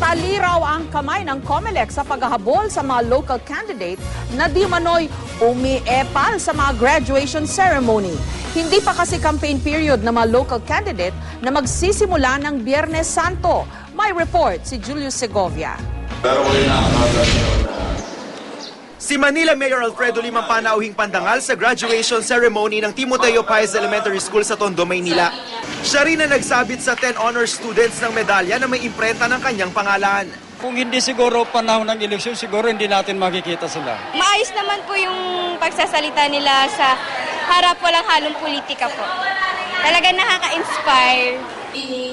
Taliraw ang kamay ng COMELEC sa paghahabol sa mga local candidate na di manoy umiepal sa mga graduation ceremony. Hindi pa kasi campaign period ng mga local candidate na magsisimula ng Biyernes Santo. May report si Julius Segovia. Si Manila Mayor Alfredo Limang panauhing pandangal sa graduation ceremony ng Timoteo Paez Elementary School sa Tondo, Maynila. Siya rin na nagsabit sa 10 honor students ng medalya na may imprenta ng kanyang pangalan. Kung hindi siguro panahon ng eleksyon, siguro hindi natin makikita sila. Maayos naman po yung pagsasalita nila sa harap, walang halong politika po. Talagang nakaka-inspire.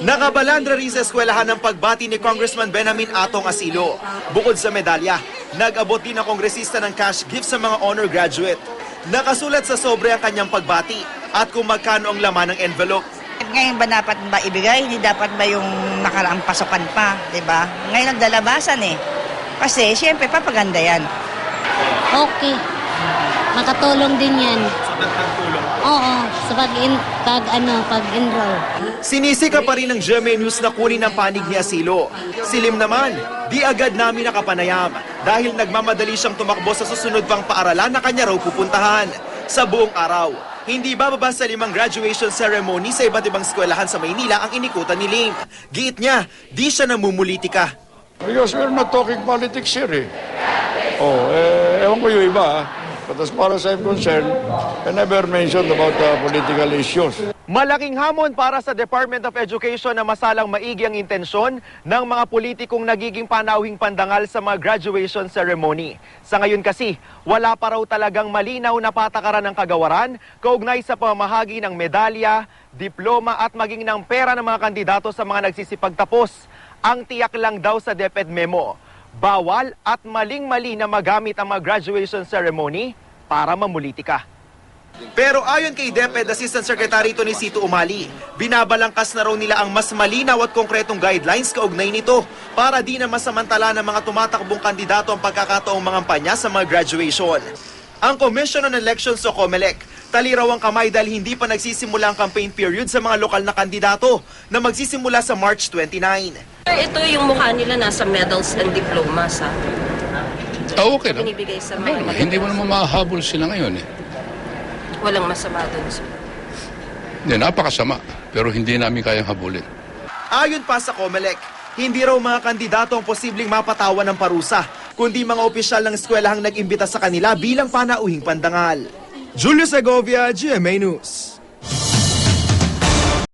Nakabalandra rin sa eskwelahan ng pagbati ni Congressman Benjamin Atong Asilo. Bukod sa medalya, nag-abot din ang kongresista ng cash gift sa mga honor graduate. Nakasulat sa sobre ang kanyang pagbati at kung magkano ang laman ng envelope. Ngayon ba dapat ba ibigay? Hindi dapat ba yung nakaraang pasokan pa, di ba? Ngayon ang dalabasan eh. Kasi siyempre papaganda yan. Okay. Makatulong din yan. Oo, sa pag-enroll. Sinisika pa rin ng GMA News na kunin ang panig ni Asilo. Silim naman, di agad namin nakapanayam dahil nagmamadali siyang tumakbo sa susunod pang paaralan na kanya raw pupuntahan. Sa buong araw, hindi bababa sa 5 graduation ceremony sa iba't ibang eskwelahan sa Maynila ang inikutan ni Lim. Giit niya, di siya namumulitika. Because we're not talking politics here eh. Ewan ko yung iba. But as far as I'm concerned, I never mentioned about political issues. Malaking hamon para sa Department of Education na masalang maigi ang intensyon ng mga politikong nagiging panauhing pandangal sa mga graduation ceremony. Sa ngayon kasi, wala pa raw talagang malinaw na patakaran ng kagawaran kaugnay sa pamamahagi ng medalya, diploma at maging ng pera ng mga kandidato sa mga nagsisipagtapos. Ang tiyak lang daw sa DepEd memo, bawal at maling-mali na magamit ang mga graduation ceremony para mamulitika. Pero ayon kay DepEd Assistant Secretary Tony Cito Umali, binabalangkas na raw nila ang mas malinaw at konkretong guidelines kaugnay nito para di na masamantala ng mga tumatakbong kandidato ang pagkakataong mangampanya sa mga graduation. Ang Commission on Elections o COMELEC, taliraw ang kamay dahil hindi pa nagsisimula ang campaign period sa mga lokal na kandidato na magsisimula sa March 29. Ito yung mukha nila nasa medals and diplomas, ha? Okay na. Binibigay sa mga Hindi mo naman mahahabol sila ngayon eh. Walang masama doon, sir. Hindi, napakasama. Pero hindi namin kayang habulin. Ayon pa sa COMELEC, hindi raw mga kandidato ang posibleng mapatawan ng parusa, kundi mga opisyal ng eskwelahang nag-imbita sa kanila bilang panauhing pandangal. Julius Segovia, GMA News.